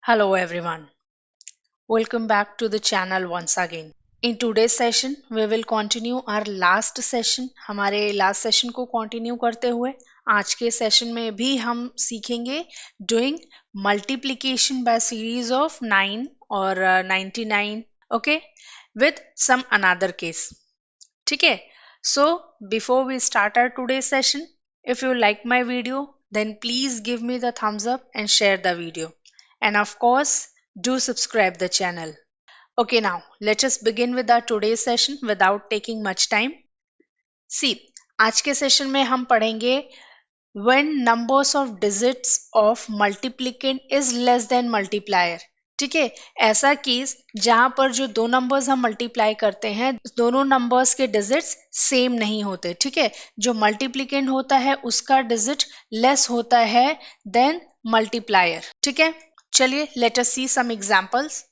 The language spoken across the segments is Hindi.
Hello everyone. Welcome back to the channel once again. In today's session, we will continue our last session. हमारे last session को continue करते हुए आज के session में भी हम सीखेंगे doing multiplication by series of 9 or 99, okay, with some another case. ठीक है? So before we start our today's session, if you like my video, then please give me the thumbs up and share the video. And of course, do subscribe the channel. Okay, now let us begin with our today's session without taking much time. See, आज के सेशन में हम पढ़ेंगे when numbers of digits of multiplicand is less than multiplier. ठीक है, ऐसा केस जहां पर जो दो नंबर्स हम मल्टीप्लाई करते हैं दोनों नंबर्स के डिजिट्स सेम नहीं होते. ठीक है, जो मल्टीप्लिकेंड होता है उसका डिजिट लेस होता है देन मल्टीप्लायर. ठीक है, चलिए let us see some examples.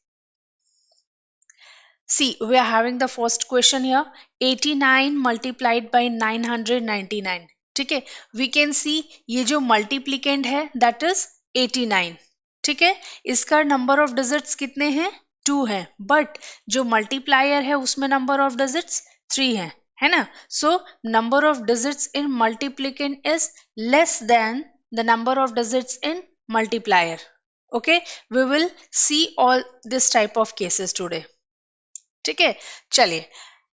See, we are having the first question here. 89 multiplied by 999. ठीक है, we can see ये जो multiplicand है that is 89. ठीक है, इसका नंबर ऑफ डिजिट्स कितने हैं? 2 है. बट जो मल्टीप्लायर है उसमें नंबर ऑफ डिजिट्स 3 है ना? So number of digits in multiplicand is less than the number of digits in multiplier. Okay, we will see all this type of cases today. ठीक है, चलिए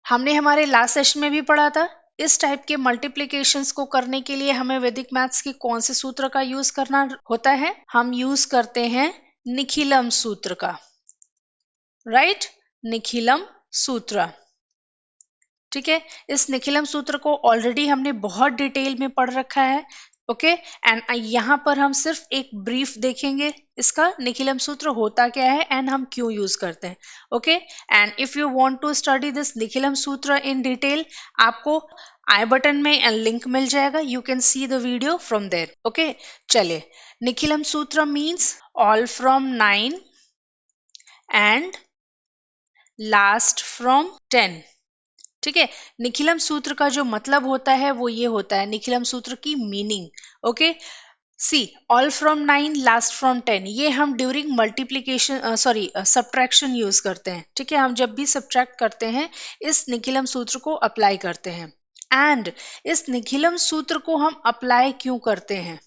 हमने हमारे लास्ट सेशन में भी पढ़ा था इस टाइप के मल्टीप्लिकेशंस को करने के लिए हमें वैदिक मैथ्स के कौन से सूत्र का यूज करना होता है. हम यूज करते हैं निखिलम सूत्र का. राइट, निखिलम सूत्र. ठीक है, इस निखिलम सूत्र को ऑलरेडी हमने बहुत डिटेल में पढ़ रखा है. ओके, एंड यहाँ पर हम सिर्फ एक ब्रीफ देखेंगे इसका निखिलम सूत्र होता क्या है एंड हम क्यों यूज करते हैं. Okay, and if you want to study this Nikhilam Sutra in detail आपको आई बटन में लिंक मिल जाएगा. You can see the video from there. Okay, चलिए Nikhilam Sutra means all from 9 and last from 10. ठीक है, निखिलम सूत्र का जो मतलब होता है वो ये होता है निखिलम सूत्र की meaning. Okay, see all from 9 last from 10 ये हम ड्यूरिंग मल्टीप्लीकेशन सब्ट्रैक्शन यूज करते हैं. ठीक है, हम जब भी सब्ट्रैक्ट करते हैं इस निखिलम सूत्र को अप्लाई करते हैं. एंड इस निखिलम सूत्र को हम अप्लाई क्यों करते हैं?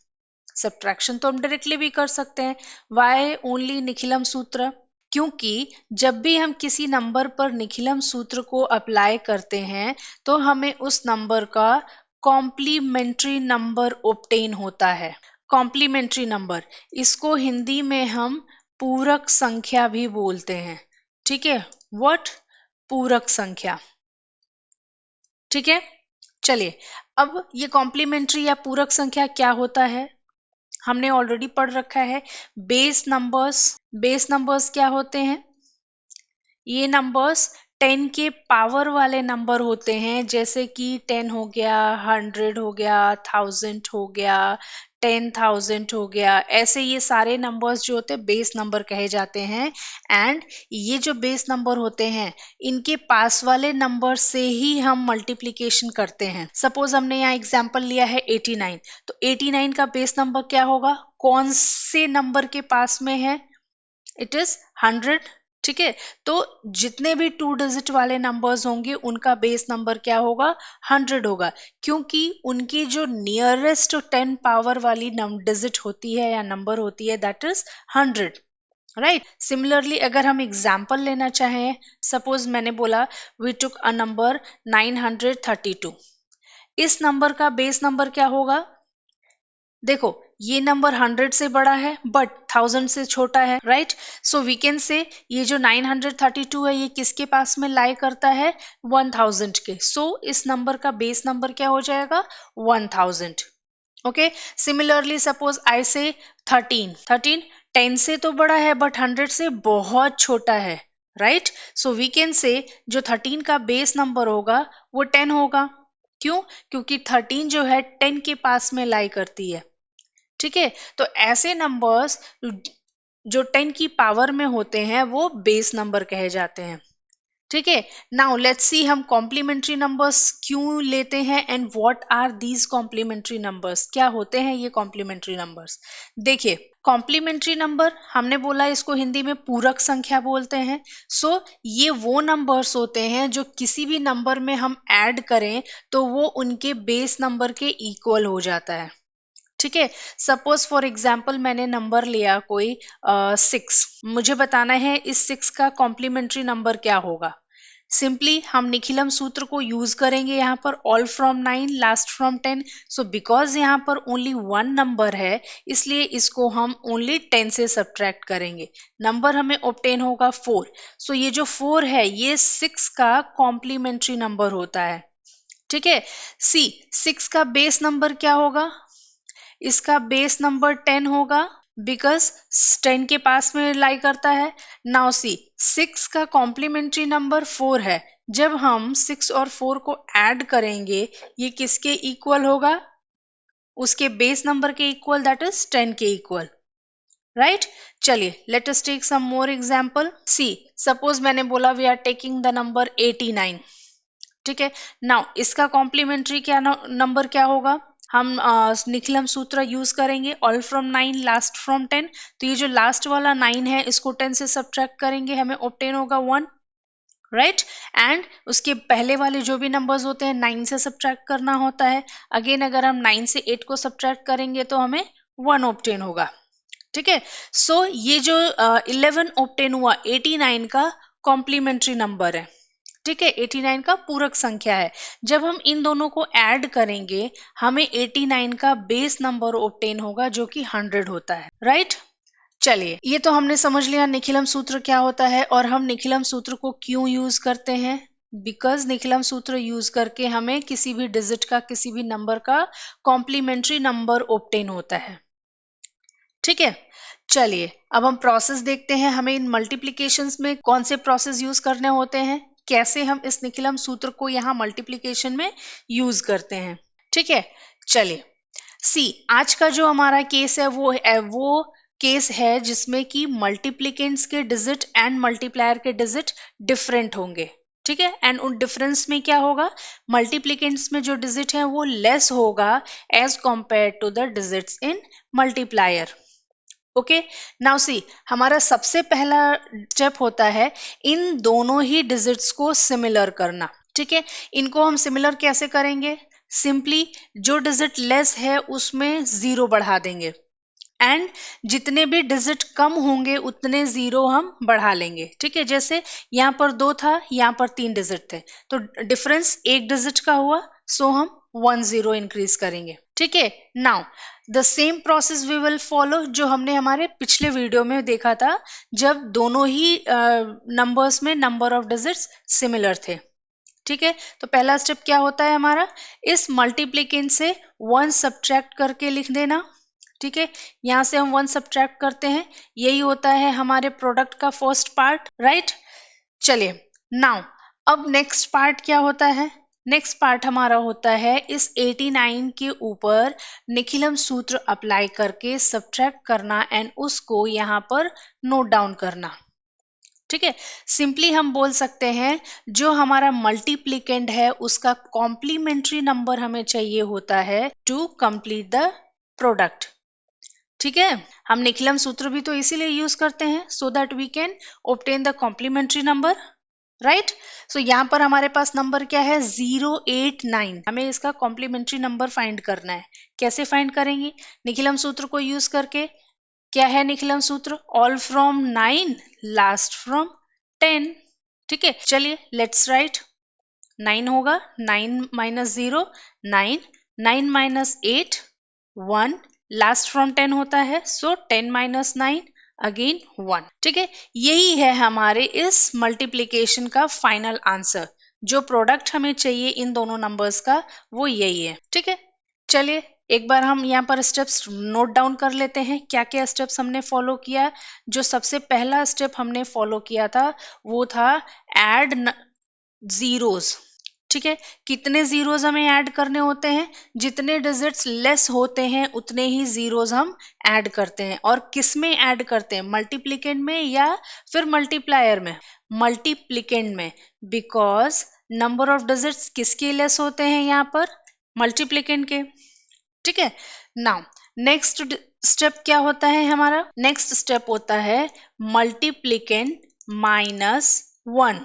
सब्ट्रैक्शन तो हम डायरेक्टली भी कर सकते हैं. वाई ओनली निखिलम सूत्र? क्योंकि जब भी हम किसी नंबर पर निखिलम सूत्र को अप्लाई करते हैं तो हमें उस नंबर का कॉम्प्लीमेंट्री नंबर ऑब्टेन होता है. कॉम्प्लीमेंट्री नंबर, इसको हिंदी में हम पूरक संख्या भी बोलते हैं. ठीक है, व्हाट? पूरक संख्या. ठीक है, चलिए अब ये कॉम्प्लीमेंट्री या पूरक संख्या क्या होता है हमने ऑलरेडी पढ़ रखा है. Base numbers. बेस नंबर्स क्या होते हैं? ये नंबर्स 10 के पावर वाले नंबर होते हैं, जैसे कि 10 हो गया, 100 हो गया, 1000 हो गया, 10,000 हो गया. ऐसे ये सारे नंबर्स जो होते हैं बेस नंबर कहे जाते हैं. एंड ये जो बेस नंबर होते हैं इनके पास वाले नंबर से ही हम मल्टीप्लिकेशन करते हैं. सपोज हमने यहाँ एग्जांपल लिया है 89, तो 89 का बेस नंबर क्या होगा? कौन से नंबर के पास में है? It is 100. ठीक है, तो जितने भी 2 डिजिट वाले नंबर्स होंगे उनका बेस नंबर क्या होगा? 100 होगा, क्योंकि उनकी जो नियरेस्ट 10 पावर वाली डिजिट होती है या नंबर होती है दैट इज 100. राइट. सिमिलरली अगर हम एग्जाम्पल लेना चाहें, सपोज मैंने बोला वी टुक अ नंबर 932. इस नंबर का बेस नंबर क्या होगा? देखो ये नंबर 100 से बड़ा है बट 1000 से छोटा है. Right, so we can say ये जो 932 है ये किसके पास में लाई करता है? 1000 के. सो इस नंबर का बेस नंबर क्या हो जाएगा? 1000. ओके, सिमिलरली सपोज आई से 13 10 से तो बड़ा है बट 100 से बहुत छोटा है. Right, so we can say जो 13 का बेस नंबर होगा वो 10 होगा. क्यों? क्योंकि 13 जो है 10 के पास में लाई करती है. ठीक है, तो ऐसे नंबर्स जो 10 की पावर में होते हैं वो बेस नंबर कहे जाते हैं. ठीक है। नाउ लेट्स सी हम कॉम्प्लीमेंट्री नंबर्स क्यों लेते हैं and what are these complementary numbers, क्या होते हैं ये कॉम्प्लीमेंट्री नंबर्स। देखिए कॉम्प्लीमेंट्री नंबर हमने बोला इसको हिंदी में पूरक संख्या बोलते हैं। सो ये वो नंबर्स होते हैं जो किसी भी नंबर में हम ऐड करें तो वो उनके बेस नंबर के इक्वल हो जाता है। ठीक है। सपोज फॉर एग्जाम्पल मैंने नंबर लिया कोई 6, मुझे बताना है इस 6 का कॉम्प्लीमेंट्री नंबर क्या होगा। सिंपली हम निखिलम सूत्र को यूज करेंगे यहाँ पर, all from 9 last from 10। So because यहाँ पर ओनली वन नंबर है इसलिए इसको हम ओनली 10 से सब्ट्रैक्ट करेंगे। नंबर हमें ऑब्टेन होगा 4। सो ये जो 4 है ये 6 का कॉम्प्लीमेंट्री नंबर होता है। ठीक है। सी 6 का बेस नंबर क्या होगा, इसका बेस नंबर 10 होगा बिकॉज 10 के पास में लाई करता है। नाउ सी 6 का कॉम्प्लीमेंट्री नंबर 4 है, जब हम 6 और 4 को ऐड करेंगे ये किसके इक्वल होगा, उसके बेस नंबर के इक्वल, दैट इज 10 के इक्वल, राइट। चलिए let us take some more example. See suppose मैंने बोला we are taking the number 89। ठीक है। नाउ इसका कॉम्प्लीमेंट्री क्या नंबर क्या होगा, हम निखिलम सूत्र यूज करेंगे, ऑल फ्रॉम 9 लास्ट फ्रॉम 10। तो ये जो लास्ट वाला 9 है इसको 10 से सब्ट्रैक्ट करेंगे हमें ऑब्टेन होगा 1, राइट। एंड उसके पहले वाले जो भी नंबर्स होते हैं 9 से सब्ट्रैक्ट करना होता है। अगेन अगर हम 9 से 8 को सब्ट्रैक्ट करेंगे तो हमें 1 ऑब्टेन होगा। ठीक है। सो ये जो 11 ऑब्टेन हुआ 89 का कॉम्प्लीमेंट्री नंबर है। ठीक है। 89 का पूरक संख्या है। जब हम इन दोनों को ऐड करेंगे हमें 89 का बेस नंबर ऑब्टेन होगा जो कि 100 होता है, राइट। चलिए ये तो हमने समझ लिया निखिलम सूत्र क्या होता है और हम निखिलम सूत्र को क्यों यूज करते हैं। बिकॉज निखिलम सूत्र यूज करके हमें किसी भी डिजिट का, किसी भी नंबर का कॉम्प्लीमेंट्री नंबर ऑब्टेन होता है। ठीक है। चलिए अब हम प्रोसेस देखते हैं, हमें इन मल्टीप्लिकेशंस में कौन से प्रोसेस यूज करने होते हैं, कैसे हम इस निखिलम सूत्र को यहाँ मल्टीप्लिकेशन में यूज करते हैं। ठीक है। चलिए सी आज का जो हमारा केस है वो केस है जिसमें कि मल्टीप्लिकेंट्स के डिजिट एंड मल्टीप्लायर के डिजिट डिफरेंट होंगे। ठीक है। एंड उन डिफरेंस में क्या होगा, मल्टीप्लिकेंट्स में जो डिजिट है वो लेस होगा as compare to the digits in multiplier. Okay. Now see हमारा सबसे पहला स्टेप होता है इन दोनों ही डिजिट्स को सिमिलर करना। ठीक है। इनको हम सिमिलर कैसे करेंगे, सिंपली जो डिजिट लेस है उसमें 0 बढ़ा देंगे एंड जितने भी डिजिट कम होंगे उतने 0 हम बढ़ा लेंगे। ठीक है। जैसे यहाँ पर 2 था, यहाँ पर 3 डिजिट थे तो डिफरेंस एक डिजिट का हुआ, सो हम 1 0 इंक्रीज करेंगे। ठीक है। Now the same process we will follow जो हमने हमारे पिछले वीडियो में देखा था जब दोनों ही नंबर्स में नंबर ऑफ डिजिट्स सिमिलर थे। ठीक है। तो पहला स्टेप क्या होता है हमारा, इस मल्टीप्लिकेंट से 1 सब्ट्रैक्ट करके लिख देना। ठीक है। यहां से हम 1 सब्ट्रैक्ट करते हैं, यही होता है हमारे प्रोडक्ट का फर्स्ट पार्ट, राइट। चलिए नाउ अब नेक्स्ट पार्ट क्या होता है, नेक्स्ट पार्ट हमारा होता है इस 89 के ऊपर निखिलम सूत्र अप्लाई करके सब्ट्रैक्ट करना एंड उसको यहाँ पर नोट डाउन करना। ठीक है। सिंपली हम बोल सकते हैं जो हमारा मल्टीप्लिकेंट है उसका कॉम्प्लीमेंट्री नंबर हमें चाहिए होता है टू कंप्लीट द प्रोडक्ट। ठीक है। हम निखिलम सूत्र भी तो इसीलिए यूज करते हैं so that we can obtain the complementary number, right. So यहाँ पर हमारे पास नंबर क्या है 089, हमें इसका कॉम्प्लीमेंट्री नंबर फाइंड करना है। कैसे फाइंड करेंगे, निखिलम सूत्र को यूज करके। क्या है निखिलम सूत्र, ऑल फ्रॉम 9 लास्ट फ्रॉम 10। ठीक है। चलिए लेट्स राइट, 9 होगा, 9 माइनस 0 9, 9 माइनस 8 1, लास्ट फ्रॉम 10 होता है सो 10 माइनस 9 अगेन 1। ठीक है। यही है हमारे इस मल्टीप्लिकेशन का फाइनल आंसर, जो प्रोडक्ट हमें चाहिए इन दोनों नंबर्स का वो यही है। ठीक है। चलिए एक बार हम यहाँ पर स्टेप्स नोट डाउन कर लेते हैं, क्या क्या स्टेप्स हमने फॉलो किया। जो सबसे पहला स्टेप हमने फॉलो किया था वो था ऐड जीरोस। ठीक है, कितने जीरोज हमें ऐड करने होते हैं, जितने डिजिट्स लेस होते हैं उतने ही जीरोज हम ऐड करते हैं। और किस में ऐड करते हैं, मल्टीप्लिकेंड में या फिर मल्टीप्लायर में, मल्टीप्लिकेंड में, बिकॉज नंबर ऑफ डिजिट्स किसके लेस होते हैं यहाँ पर, मल्टीप्लिकेंड के। ठीक है, नाउ नेक्स्ट स्टेप क्या होता है हमारा, नेक्स्ट स्टेप होता है मल्टीप्लिकेंड माइनस 1,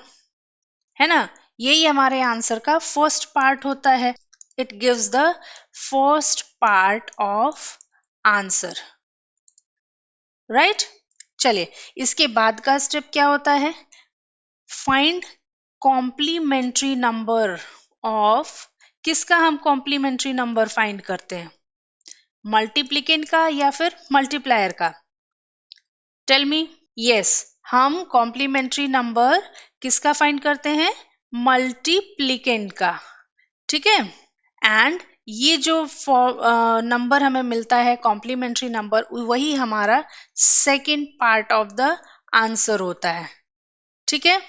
है ना, यही हमारे आंसर का फर्स्ट पार्ट होता है। It gives the first part of answer, right. चलिए, इसके बाद का स्टेप क्या होता है, फाइंड कॉम्प्लीमेंट्री नंबर ऑफ, किसका हम कॉम्प्लीमेंट्री नंबर फाइंड करते हैं, मल्टीप्लिकेंड का या फिर मल्टीप्लायर का, टेल मी। यस, हम कॉम्प्लीमेंट्री नंबर किसका फाइंड करते हैं, मल्टीप्लिकेंड का। ठीक है, एंड ये जो नंबर हमें मिलता है कॉम्प्लीमेंट्री नंबर, वही हमारा second part of the answer होता है। ठीक है,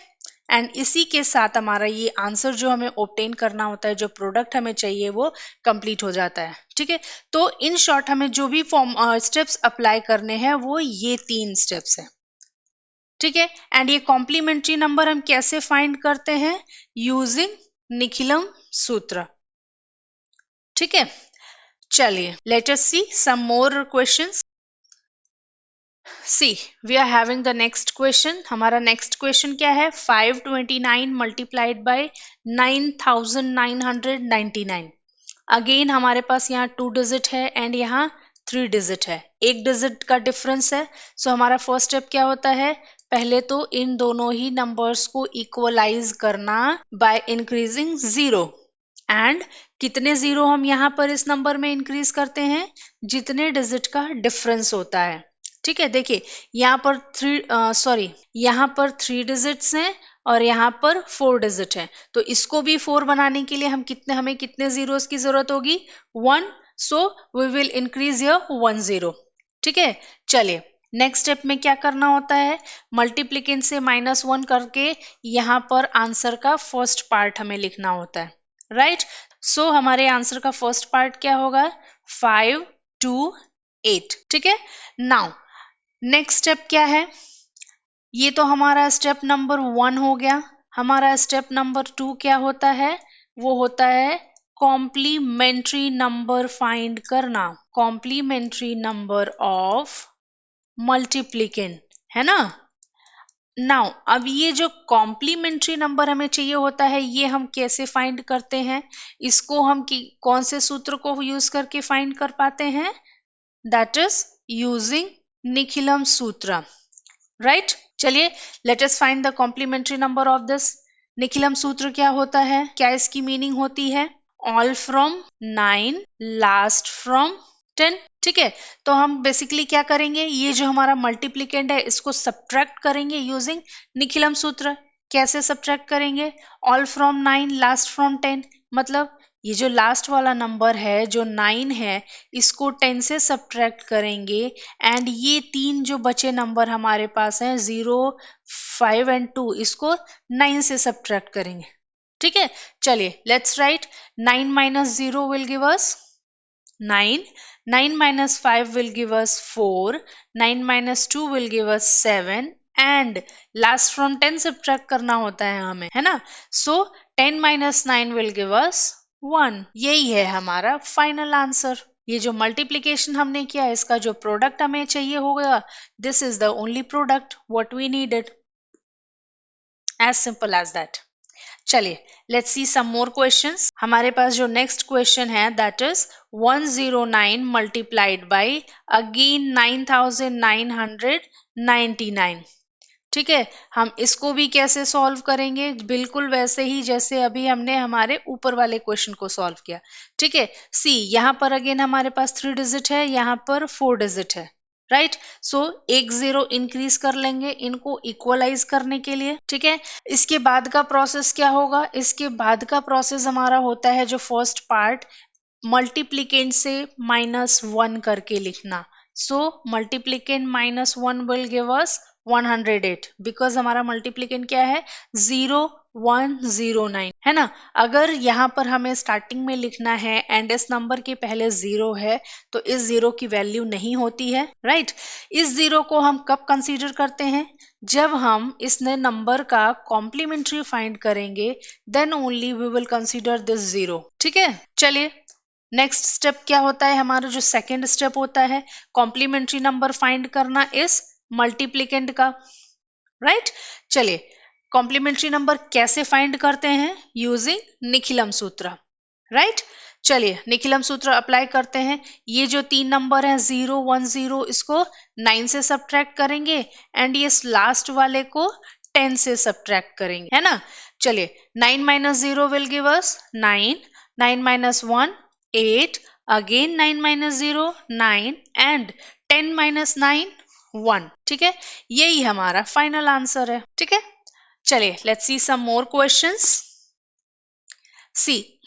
एंड इसी के साथ हमारा ये आंसर जो हमें ऑब्टेन करना होता है, जो प्रोडक्ट हमें चाहिए वो कंप्लीट हो जाता है। ठीक है, तो इन शॉर्ट हमें जो भी फॉर्म स्टेप्स अप्लाई करने हैं वो ये 3 स्टेप्स हैं। ठीक है, एंड ये कॉम्प्लीमेंट्री नंबर हम कैसे फाइंड करते हैं, यूजिंग निखिलम सूत्र। ठीक है, चलिए let us see some more questions. See we are having the next question. हमारा नेक्स्ट क्वेश्चन क्या है, 529 मल्टीप्लाइड बाय 9999। अगेन हमारे पास यहाँ 2 डिजिट है एंड यहाँ 3 डिजिट है, 1 डिजिट का डिफरेंस है। सो हमारा फर्स्ट स्टेप क्या होता है, पहले तो इन दोनों ही नंबर्स को इक्वलाइज करना बाय इंक्रीजिंग 0। एंड कितने जीरो हम यहाँ पर इस नंबर में इंक्रीज करते हैं, जितने डिजिट का डिफरेंस होता है। ठीक है, देखिए यहाँ पर यहाँ पर 3 डिजिट्स हैं और यहाँ पर 4 डिजिट है, तो इसको भी 4 बनाने के लिए हमें कितने जीरोस की जरूरत होगी, 1। So we will increase your 1 0। ठीक है, चलिए नेक्स्ट स्टेप में क्या करना होता है, मल्टीप्लिकेंड से -1 करके यहाँ पर आंसर का फर्स्ट पार्ट हमें लिखना होता है, राइट। सो हमारे आंसर का फर्स्ट पार्ट क्या होगा, 5 2 8। ठीक है, नाउ नेक्स्ट स्टेप क्या है, ये तो हमारा स्टेप नंबर 1 हो गया। हमारा स्टेप नंबर 2 क्या होता है, वो होता है कॉम्प्लीमेंट्री नंबर फाइंड करना, कॉम्प्लीमेंट्री नंबर ऑफ मल्टीप्लिकेंड, है ना। नाउ अब ये जो कॉम्प्लीमेंट्री नंबर हमें चाहिए होता है, ये हम कैसे फाइंड करते हैं, इसको हम कौन से सूत्र को यूज करके फाइंड कर पाते हैं, that is using Nikhilam Sutra, right. चलिए let us find the complementary number of this. Nikhilam Sutra क्या होता है, क्या इसकी मीनिंग होती है, ऑल फ्रॉम 9 लास्ट फ्रॉम 10। ठीक है, तो हम बेसिकली क्या करेंगे, ये जो हमारा मल्टीप्लिकेंड है इसको सब्ट्रैक्ट करेंगे यूजिंग निखिलम सूत्र। कैसे सब्ट्रैक्ट करेंगे, ऑल फ्रॉम 9 लास्ट फ्रॉम 10, मतलब ये जो लास्ट वाला नंबर है जो 9 है, इसको 10 से सब्ट्रैक्ट करेंगे एंड ये 3 जो बचे नंबर हमारे पास हैं 0 5 एंड 2, इसको 9 से सब्ट्रैक्ट करेंगे। ठीक है, चलिए let's write, 9 minus 0 will give us 9, 9 minus 5 will give us 4, 9 minus 2 will give us 7 and last from 10 subtract करना होता है हमें, है ना। So 10 minus 9 will give us 1। यही है हमारा फाइनल आंसर। ये जो मल्टीप्लिकेशन हमने किया, इसका जो प्रोडक्ट हमें चाहिए होगा, this is the only product what we needed, as simple as that. चलिए let's see some more questions. हमारे पास जो नेक्स्ट क्वेश्चन है that is 109 multiplied by again 9999। ठीक है, हम इसको भी कैसे सॉल्व करेंगे, बिल्कुल वैसे ही जैसे अभी हमने हमारे ऊपर वाले क्वेश्चन को सॉल्व किया। ठीक है, सी यहाँ पर अगेन हमारे पास 3 डिजिट है, यहाँ पर 4 डिजिट है, राइट। सो एक 0 इंक्रीज कर लेंगे इनको इक्वलाइज करने के लिए। ठीक है, इसके बाद का प्रोसेस क्या होगा, इसके बाद का प्रोसेस हमारा होता है जो फर्स्ट पार्ट, मल्टीप्लिकेंड से -1 करके लिखना। सो मल्टीप्लिकेंड -1 विल गिव अस 108 बिकॉज हमारा मल्टीप्लिकेंट क्या है 0109 है ना। अगर यहाँ पर हमें स्टार्टिंग में लिखना है एंड इस नंबर के पहले 0 है तो इस 0 की वैल्यू नहीं होती है, राइट। इस 0 को हम कब कंसीडर करते हैं, जब हम इसने नंबर का कॉम्प्लीमेंट्री फाइंड करेंगे, then only we will consider this 0। ठीक है, चलिए नेक्स्ट स्टेप क्या होता है, हमारा जो सेकेंड स्टेप होता है कॉम्प्लीमेंट्री नंबर फाइंड करना इस मल्टीप्लिकेंट का, राइट। चलिए कॉम्प्लीमेंट्री नंबर कैसे फाइंड करते हैं, यूजिंग निखिलम सूत्र, राइट। चलिए निखिलम सूत्र अप्लाई करते हैं। ये जो तीन नंबर है 0 1 0 इसको 9 से सब्ट्रैक्ट करेंगे एंड ये लास्ट वाले को 10 से सब्ट्रैक्ट करेंगे, है ना। चलिए 9 minus 0 will give us 9, 9 minus 1 8, again 9 minus 0 9 and 10 minus 9 1। ठीक है, यही हमारा फाइनल आंसर है। ठीक है, चलिए let's see some more questions. See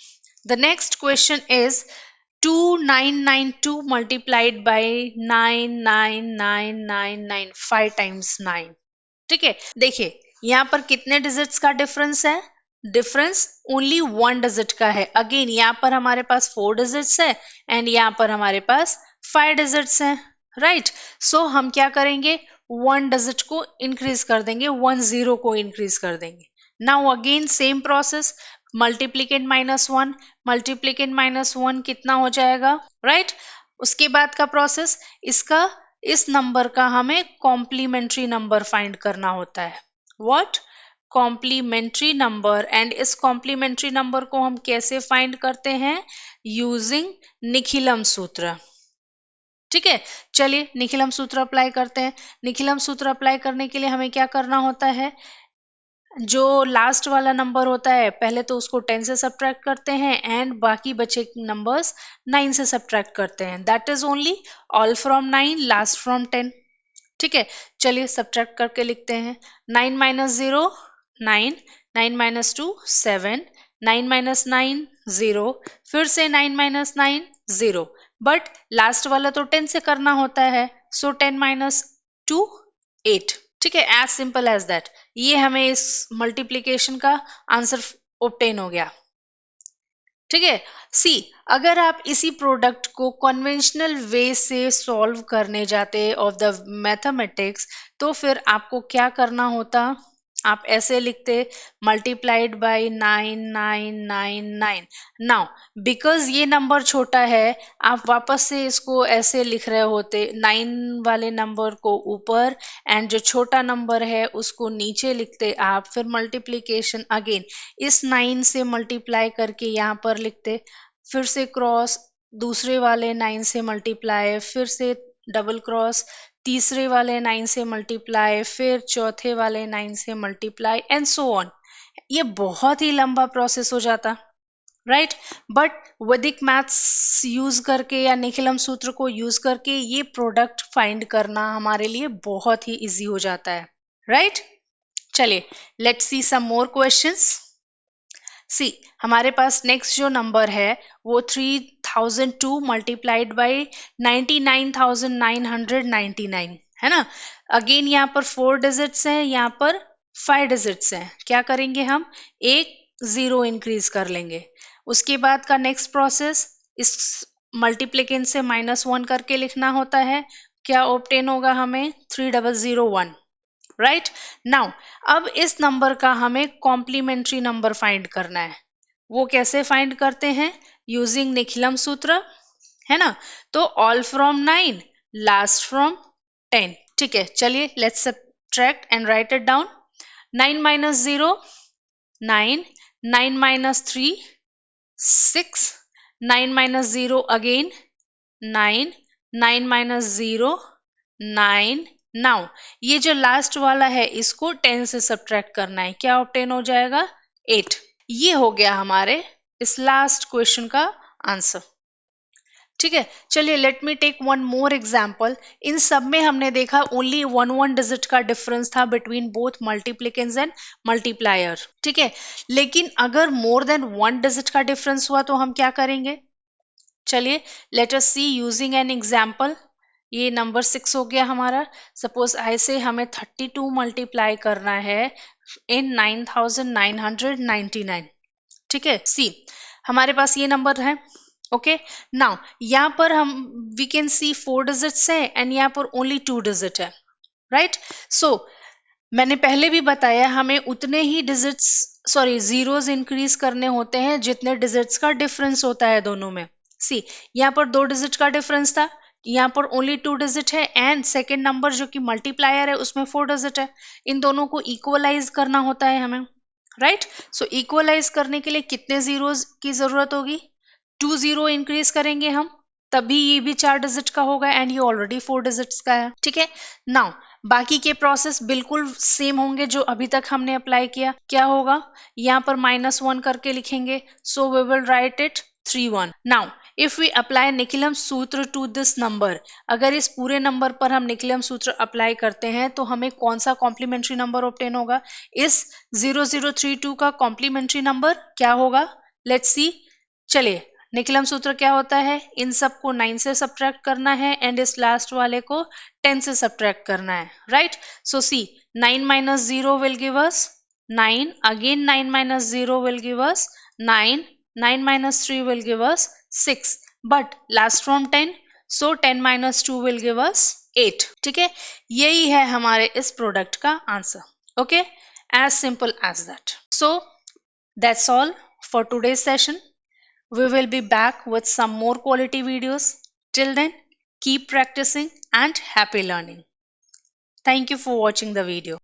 the next question is 2992 multiplied by 99999 5 times 9। ठीक है, देखिए यहाँ पर कितने डिजिट्स का डिफरेंस है, डिफरेंस ओनली 1 डिजिट का है। अगेन यहाँ पर हमारे पास 4 डिजिट्स है एंड यहाँ पर हमारे पास 5 डिजिट्स हैं, राइट। सो हम क्या करेंगे, 1 डिजिट को इंक्रीज कर देंगे, 1 0 को इंक्रीज कर देंगे। Now again same process, multiplicand -1, multiplicand -1 कितना हो जाएगा, राइट। उसके बाद का प्रोसेस, इसका इस नंबर का हमें कॉम्प्लीमेंट्री नंबर फाइंड करना होता है। What, complementary number. एंड इस कॉम्प्लीमेंट्री नंबर को हम कैसे फाइंड करते हैं, यूजिंग निखिलम सूत्र। ठीक है, चलिए निखिलम सूत्र अप्लाई करते हैं। निखिलम सूत्र अप्लाई करने के लिए हमें क्या करना होता है, जो लास्ट वाला नंबर होता है पहले तो उसको 10 से सब्ट्रैक्ट करते हैं एंड बाकी बचे नंबर्स 9 से सब्ट्रैक्ट करते हैं। That is only all from 9 last from 10। ठीक है, चलिए सब्ट्रैक्ट करके लिखते हैं। 9 माइनस 0 9, 9 माइनस 2 7, 9 माइनस 9 0, फिर से 9 माइनस 9 0, बट लास्ट वाला तो 10 से करना होता है, सो 10 माइनस 2 8। ठीक है, एज सिंपल एज दैट। ये हमें इस मल्टीप्लीकेशन का आंसर ऑब्टेन हो गया। ठीक है, सी अगर आप इसी प्रोडक्ट को कन्वेंशनल वे से सॉल्व करने जाते ऑफ द मैथमेटिक्स, तो फिर आपको क्या करना होता, आप ऐसे लिखते मल्टीप्लाइड बाय 9999। नाउ बिकॉज ये नंबर छोटा है, आप वापस से इसको ऐसे लिख रहे होते 9 वाले नंबर को ऊपर एंड जो छोटा नंबर है उसको नीचे लिखते आप, फिर मल्टीप्लीकेशन अगेन इस 9 से मल्टीप्लाई करके यहाँ पर लिखते, फिर से क्रॉस दूसरे वाले 9 से मल्टीप्लाई, फिर से डबल क्रॉस तीसरे वाले 9 से मल्टीप्लाई, फिर चौथे वाले 9 से मल्टीप्लाई एंड सो ऑन। ये बहुत ही लंबा प्रोसेस हो जाता, राइट। बट वैदिक मैथ्स यूज करके या निखिलम सूत्र को यूज करके ये प्रोडक्ट फाइंड करना हमारे लिए बहुत ही इजी हो जाता है, राइट। चलिए let's see some more questions. सी हमारे पास नेक्स्ट जो नंबर है वो 3002 मल्टीप्लाइड बाई 99,999 है ना। अगेन यहाँ पर 4 डिजिट्स हैं, यहाँ पर 5 डिजिट्स हैं। क्या करेंगे हम, एक 0 इंक्रीज कर लेंगे। उसके बाद का नेक्स्ट प्रोसेस, इस मल्टीप्लिकेंट से -1 करके लिखना होता है। क्या ऑब्टेन होगा हमें, 3001, राइट। नाउ अब इस नंबर का हमें कॉम्प्लीमेंट्री नंबर फाइंड करना है। वो कैसे फाइंड करते हैं, यूजिंग निखिलम सूत्र, है ना। तो ऑल फ्रॉम 9 लास्ट फ्रॉम 10। ठीक है, चलिए let's subtract and right it down. 9 minus 0 9, 9 minus 3 6, 9 minus 0 again 9, 9 minus 0 9। Now ये जो लास्ट वाला है इसको 10 से सब्ट्रैक्ट करना है, क्या ऑब्टेन हो जाएगा, 8। ये हो गया हमारे इस लास्ट क्वेश्चन का आंसर। ठीक है, चलिए let me take one more example. इन सब में हमने देखा ओनली 1 डिजिट का डिफरेंस था between both multiplicands and multiplier. ठीक है, लेकिन अगर मोर देन 1 डिजिट का डिफरेंस हुआ तो हम क्या करेंगे, चलिए let us see using an example. ये नंबर 6 हो गया हमारा। सपोज ऐसे हमें 32 मल्टीप्लाई करना है इन 9999, ठीक है। सी हमारे पास ये नंबर है, ओके। नाउ यहाँ पर हम वी कैन सी 4 डिजिट्स है एंड यहाँ पर ओनली 2 डिजिट है, राइट। सो मैंने पहले भी बताया हमें उतने ही डिजिट्स जीरोस इंक्रीज करने होते हैं जितने डिजिट्स का डिफरेंस होता है दोनों में। सी यहाँ पर 2 डिजिट का डिफरेंस था, यहाँ पर ओनली 2 डिजिट है एंड सेकेंड नंबर जो कि मल्टीप्लायर है उसमें 4 डिजिट है। इन दोनों को इक्वलाइज करना होता है हमें, राइट। सो इक्वलाइज करने के लिए कितने जीरोस की जरूरत होगी? 2 जीरो इंक्रीज करेंगे हम, तभी ये भी 4 डिजिट का होगा एंड ये ऑलरेडी 4 डिजिट्स का है, ठीक है। नाउ बाकी के प्रोसेस बिल्कुल सेम होंगे जो अभी तक हमने अप्लाई किया। क्या होगा? यहाँ पर -1 करके लिखेंगे, so we will write it 31। Now if we apply Nikhilam Sutra to this number, अगर इस पूरे नंबर पर हम निकलम सूत्र अप्लाई करते हैं तो हमें कौन सा कॉम्प्लीमेंट्री नंबर ऑब्टेन होगा? इस 0032 का कॉम्प्लीमेंट्री नंबर क्या होगा? Let's see. चलिए, निकलम सूत्र क्या होता है? इन सबको 9 से सब्ट्रैक्ट करना है एंड इस लास्ट वाले को 10 से सब्ट्रैक्ट करना है, right. So C 9 minus 0 will give us 9, again 9 minus 0 will give us 9, 9 minus 3 will give us 6, but last from 10, so 10 minus 2 will give us 8, ठीक है। यही है हमारे इस प्रोडक्ट का answer, okay, as simple as that. So that's all for today's session. We will be back with some more quality videos. Till then, keep practicing and happy learning. Thank you for watching the video.